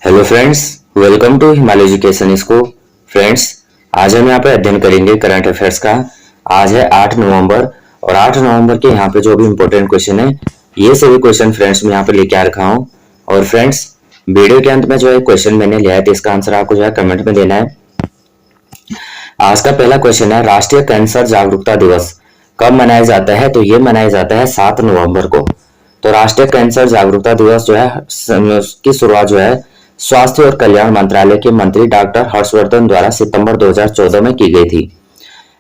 Hello friends, welcome to Himalaya education इसको। Friends, आज हम यहाँ पे अध्ययन करेंगे करंट अफेयर्स का। आज है 8 नवंबर और 8 नवंबर के यहाँ पे जो भी इम्पोर्टेंट क्वेश्चन है ये सभी क्वेश्चन फ्रेंड्स मैं यहाँ पे लेके आ रखा हूँ। और फ्रेंड्स, वीडियो के अंत में जो है क्वेश्चन मैंने लिया है तो इसका आंसर आपको जो है कमेंट में देना है। आज का पहला क्वेश्चन है, राष्ट्रीय कैंसर जागरूकता दिवस कब मनाया जाता है? तो ये मनाया जाता है 7 नवंबर को। तो राष्ट्रीय कैंसर जागरूकता दिवस जो है की शुरुआत जो है स्वास्थ्य और कल्याण मंत्रालय के मंत्री डॉक्टर हर्षवर्धन द्वारा सितंबर 2014 में की गई थी।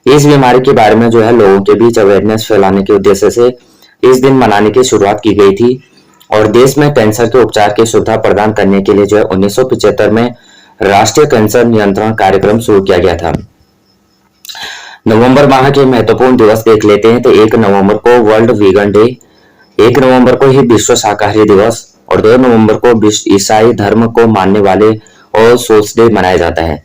इस बीमारी के बारे में जो है लोगों के बीच अवेयरनेस फैलाने के उद्देश्य से इस दिन मनाने की शुरुआत की गई थी। और देश में कैंसर के उपचार की सुविधा प्रदान करने के लिए जो है 1975 में राष्ट्रीय कैंसर नियंत्रण कार्यक्रम शुरू किया गया था। नवंबर माह के महत्वपूर्ण दिवस देख लेते हैं। तो 1 नवंबर को वर्ल्ड वीगन डे, 1 नवंबर को ही विश्व शाकाहारी दिवस और 2 नवंबर को विश्व ईसाई धर्म को मानने वाले ऑल सोल्स डे मनाया जाता है।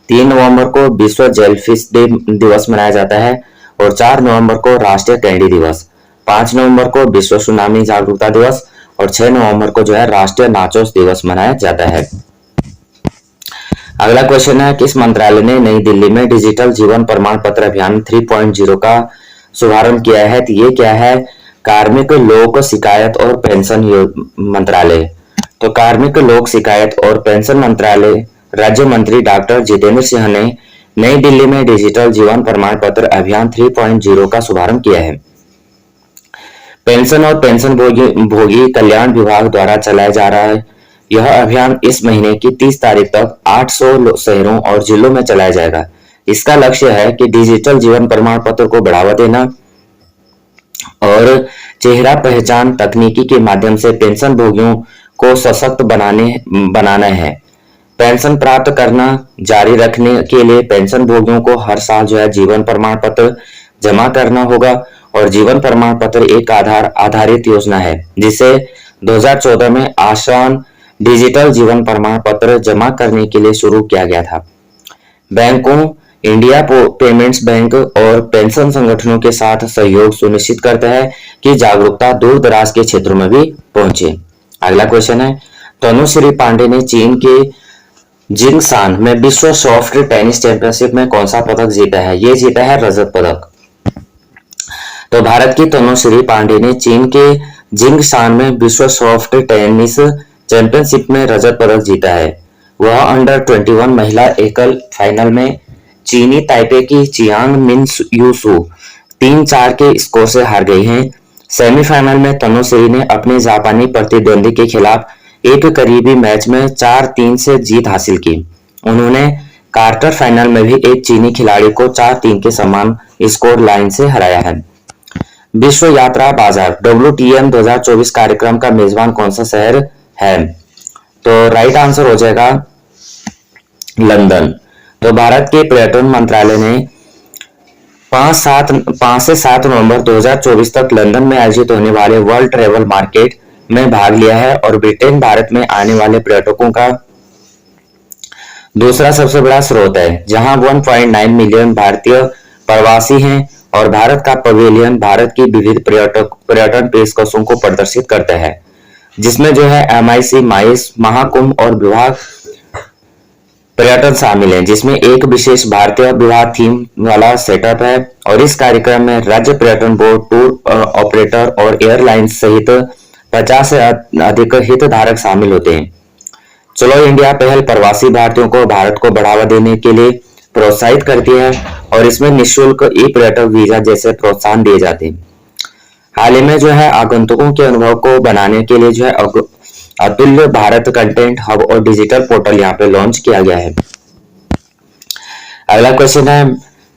3 नवंबर को विश्व जेलफिश डे दिवस मनाया जाता है और 4 नवंबर को राष्ट्रीय कैंडी दिवस, 5 नवंबर को विश्व सुनामी जागरूकता दिवस और 6 नवंबर को जो है राष्ट्रीय नाचोस दिवस मनाया जाता है। अगला क्वेश्चन है, किस मंत्रालय ने नई दिल्ली में डिजिटल जीवन प्रमाण पत्र अभियान 3.0 का शुभारंभ किया है? तो ये क्या है? कार्मिक लोक शिकायत और पेंशन मंत्रालय। तो कार्मिक लोक शिकायत और पेंशन मंत्रालय राज्य मंत्री डॉक्टर जितेंद्र सिंह ने नई दिल्ली में डिजिटल जीवन प्रमाण पत्र अभियान 3.0 का शुभारंभ किया है। पेंशन और पेंशन भोगी कल्याण विभाग द्वारा चलाया जा रहा है यह अभियान इस महीने की 30 तारीख तक 800 शहरों और जिलों में चलाया जाएगा। इसका लक्ष्य है कि डिजिटल जीवन प्रमाण पत्र को बढ़ावा देना और चेहरा पहचान तकनीकी के माध्यम से पेंशन भोगियों को सशक्त बनाना है। पेंशन प्राप्त करना जारी रखने के लिए पेंशन भोगियों को हर साल जो है जीवन प्रमाण पत्र जमा करना होगा और जीवन प्रमाण पत्र एक आधार आधारित योजना है जिसे 2014 में आसान डिजिटल जीवन प्रमाण पत्र जमा करने के लिए शुरू किया गया था। बैंकों, इंडिया पेमेंट्स बैंक और पेंशन संगठनों के साथ सहयोग सुनिश्चित करता है कि जागरूकता दूर दराज के क्षेत्रों में भी पहुंचे। अगला क्वेश्चन है, तनुश्री पांडे ने चीन के जिंगशान में विश्व सॉफ्ट टेनिस चैंपियनशिप में कौन सा पदक जीता है? ये जीता है रजत पदक। तो भारत की तनुश्री पांडे ने चीन के जिंगशान में विश्व सॉफ्ट टेनिस चैंपियनशिप में रजत पदक जीता है। वह अंडर 21 महिला एकल फाइनल में चीनी ताइपे की चियांग मिन यूसू 3-4 के स्कोर से हार गई हैं। सेमीफाइनल में तनुश्री ने अपने जापानी प्रतिद्वंदी के खिलाफ एक करीबी मैच में 4-3 से जीत हासिल की। उन्होंने क्वार्टर फाइनल में भी एक चीनी खिलाड़ी को 4-3 के समान स्कोर लाइन से हराया है। विश्व यात्रा बाजार WTM 2024 कार्यक्रम का मेजबान कौन सा शहर है? तो राइट आंसर हो जाएगा लंदन। तो भारत के पर्यटन मंत्रालय ने 5 से 7 नवंबर 2024 तक लंदन में आयोजित होने वाले वर्ल्ड ट्रेवल मार्केट में भाग लिया है और ब्रिटेन भारत में आने वाले पर्यटकों का दूसरा सबसे बड़ा स्रोत है, जहां 1.9 मिलियन भारतीय प्रवासी हैं और भारत का पवेलियन भारत की विविध पर्यटन पेशकशों को प्रदर्शित करता है, जिसमें जो है MIC, माइस, महाकुंभ और विभाग पर्यटन शामिल है, जिसमें एक विशेष भारतीय विवाह थीम वाला सेटअप है। और इस कार्यक्रम में राज्य पर्यटन बोर्ड, टूर ऑपरेटर और एयरलाइंस सहित 50 से अधिक हितधारक शामिल होते हैं। चलो इंडिया पहल प्रवासी भारतीयों को भारत को बढ़ावा देने के लिए प्रोत्साहित करती है और इसमें निःशुल्क पर्यटक वीजा जैसे प्रोत्साहन दिए जाते हैं। हाल ही में जो है आगंतुकों के अनुभव को बनाने के लिए जो है अतुल्य भारत कंटेंट हब और डिजिटल पोर्टल यहाँ पे लॉन्च किया गया है। अगला क्वेश्चन है,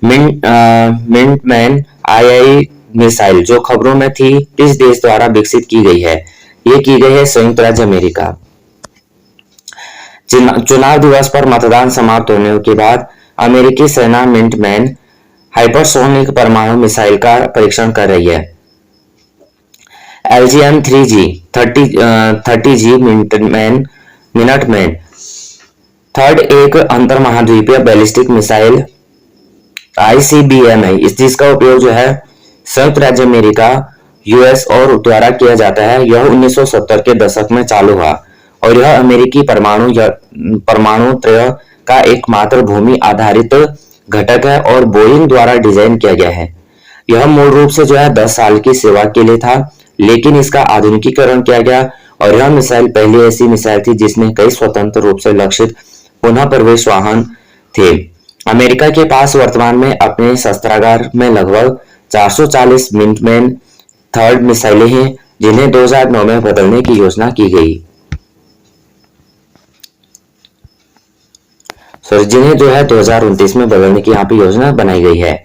मिंटमैन II मिसाइल जो खबरों में थी किस देश द्वारा विकसित की गई है? ये की गई है संयुक्त राज्य अमेरिका। चुनाव दिवस पर मतदान समाप्त होने के बाद अमेरिकी सेना मिंटमैन हाइपरसोनिक परमाणु मिसाइल का परीक्षण कर रही है। LGM-3G 30G मिनटमैन थर्ड एक अंतर महाद्वीपीय बैलिस्टिक मिसाइल ICBM है। इस चीज का उपयोग जो है संयुक्त राज्य अमेरिका, US और द्वारा किया जाता है। यह 1970 के दशक में चालू हुआ और यह अमेरिकी परमाणु त्रय का एकमात्र भूमि आधारित घटक है और बोइंग द्वारा डिजाइन किया गया है। यह मूल रूप से 10 साल की सेवा के लिए था, लेकिन इसका आधुनिकीकरण किया गया और यह मिसाइल पहली ऐसी मिसाइल थी जिसमें कई स्वतंत्र रूप से लक्षित पुनः प्रवेश वाहन थे। अमेरिका के पास वर्तमान में अपने शस्त्रागार में लगभग 440 मिनटमैन थर्ड मिसाइलें हैं, जिन्हें 2009 में बदलने की योजना की गई। जिन्हें 2029 में बदलने की यहाँ पे योजना बनाई गई है।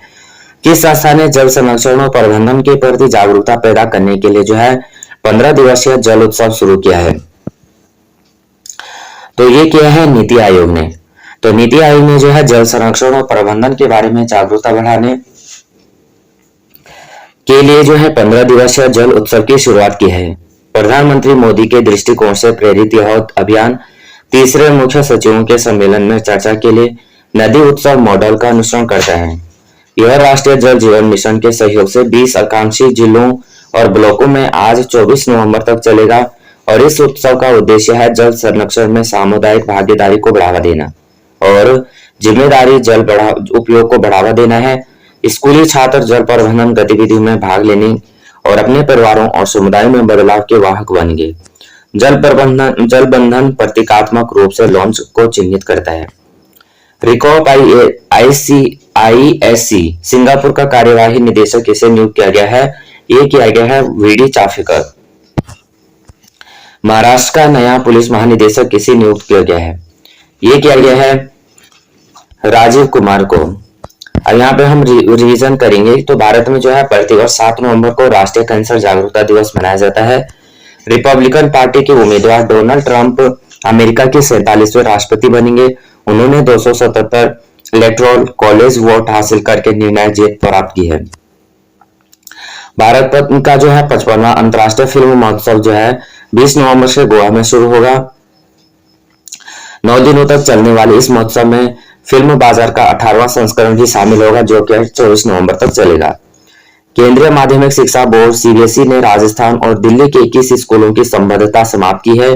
किस संस्था ने जल संरक्षण और प्रबंधन के प्रति जागरूकता पैदा करने के लिए 15 दिवसीय जल उत्सव शुरू किया है? तो ये किया है नीति आयोग ने। तो नीति आयोग ने जल संरक्षण और प्रबंधन के बारे में जागरूकता बढ़ाने के लिए 15 दिवसीय जल उत्सव की शुरुआत की है। प्रधानमंत्री मोदी के दृष्टिकोण से प्रेरित यह अभियान तीसरे मुख्य सचिवों के सम्मेलन में चर्चा के लिए नदी उत्सव मॉडल का अनुसरण करता है। यह राष्ट्रीय जल जीवन मिशन के सहयोग से 20 आकांक्षी जिलों और ब्लॉकों में आज 24 नवंबर तक चलेगा और इस उत्सव का उद्देश्य है जल संरक्षण में सामुदायिक भागीदारी को बढ़ावा देना और जिम्मेदारी जल उपयोग को बढ़ावा देना है। स्कूली छात्र जल प्रबंधन गतिविधि में भाग लेने और अपने परिवारों और समुदाय में बदलाव के वाहक बनेंगे। जल बंधन प्रतीकात्मक रूप से लॉन्च को चिन्हित करता है। रिकॉप आईएससी सिंगापुर का कार्यवाही निदेशक इसे नियुक्त किया गया है। ये किया गया है वीडी चाफेकर। महाराष्ट्र का नया पुलिस महानिदेशक किसे नियुक्त किया गया है? ये किया गया है राजीव कुमार को। अब यहाँ पे हम रिवीजन करेंगे। तो भारत में प्रतिवर्ष 7 नवंबर को राष्ट्रीय कैंसर जागरूकता दिवस मनाया जाता है। रिपब्लिकन पार्टी के उम्मीदवार डोनाल्ड ट्रंप अमेरिका के 47वें राष्ट्रपति बनेंगे। उन्होंने 277 इलेक्टोरल कॉलेज वोट हासिल करके निर्णायक जीत प्राप्त की है। भारत का 55वां अंतर्राष्ट्रीय फिल्म महोत्सव 20 नवंबर से गोवा में शुरू होगा। 9 दिनों तक चलने वाले इस महोत्सव में फिल्म बाजार का 18वां संस्करण भी शामिल होगा, जो कि 24 नवंबर तक चलेगा। केंद्रीय माध्यमिक शिक्षा बोर्ड सीबीएसई ने राजस्थान और दिल्ली के 21 स्कूलों की संबद्धता समाप्त की है।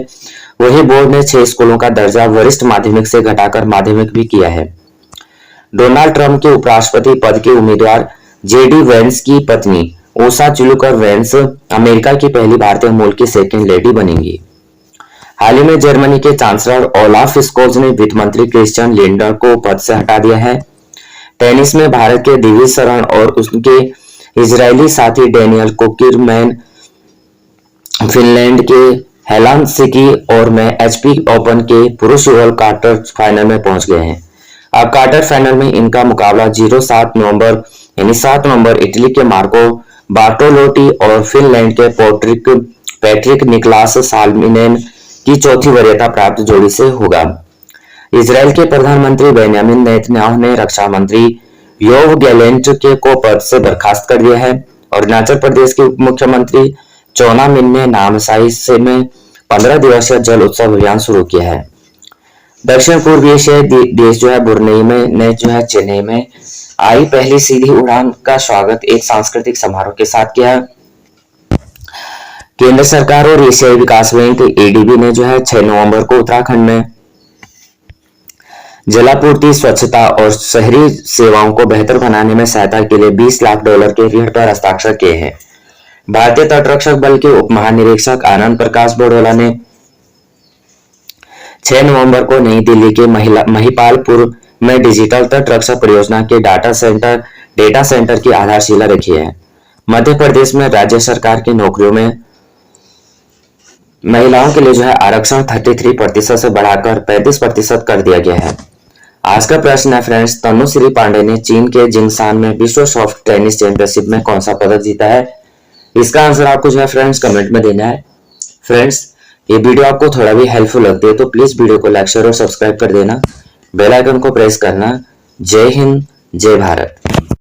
वही बोर्ड ने 6 स्कूलों का दर्जा वरिष्ठ माध्यमिक से घटाकर माध्यमिक भी किया है। डोनाल्ड ट्रंप के उपराष्ट्रपति पद के उम्मीदवार जेडी वेंस की पत्नी ओसा चुलुकर वेंस अमेरिका की पहली भारतीय मूल की सेकेंड लेडी बनेंगी। हाल ही में जर्मनी के चांसलर ओलाफ स्कोल्ज ने वित्त मंत्री क्रिस्टियन लिंडर को पद से हटा दिया है। टेनिस में भारत के दिविज शरण और उसके इजरायली साथी डेनियल कुकिरमैन फिनलैंड के हेलासिंकी और में एचपी ओपन के पुरुष युगल क्वार्टर फाइनल में पहुंच गए हैं। अब क्वार्टर फाइनल में इनका मुकाबला 7 नवंबर इटली के मार्को बार्टोलोटी और फिनलैंड के पैट्रिक निकलास साल्मिनेन की चौथी वरीयता प्राप्त जोड़ी से होगा। इजराइल के प्रधानमंत्री बेंजामिन नेतन्याहू ने रक्षा मंत्री योव गैलेंट को पद से बर्खास्त कर दिया है और अरुणाचल प्रदेश के उप मुख्यमंत्री चोना मिन ने नामसाई से में 15 दिवसीय जल उत्सव अभियान शुरू किया है। दक्षिण पूर्वी एशियाई देश ब्रुनेई में ने चेन्नई में आई पहली सीधी उड़ान का स्वागत एक सांस्कृतिक समारोह के साथ किया। केंद्र सरकार और एशियाई विकास बैंक एडीबी ने 6 नवंबर को उत्तराखंड में जलापूर्ति, स्वच्छता और शहरी सेवाओं को बेहतर बनाने में सहायता के लिए $20 लाख के ऋण पर हस्ताक्षर किए हैं। भारतीय तटरक्षक बल के उप महानिरीक्षक आनंद प्रकाश बड़ोला ने 6 नवंबर को नई दिल्ली के महिपालपुर में डिजिटल तटरक्षक परियोजना के डेटा सेंटर की आधारशिला रखी है। मध्य प्रदेश में राज्य सरकार की नौकरियों में महिलाओं के लिए आरक्षण 33% से बढ़ाकर 35% कर दिया गया है। आज का प्रश्न है फ्रेंड्स, तनुश्री पांडे ने चीन के जिंगशान में विश्व सॉफ्ट टेनिस चैंपियनशिप में कौन सा पदक जीता है? इसका आंसर आपको फ्रेंड्स कमेंट में देना है। फ्रेंड्स, ये वीडियो आपको थोड़ा भी हेल्पफुल लगती है तो प्लीज वीडियो को लाइक, शेयर और सब्सक्राइब कर देना। बेल आइकन को प्रेस करना। जय हिंद, जय भारत।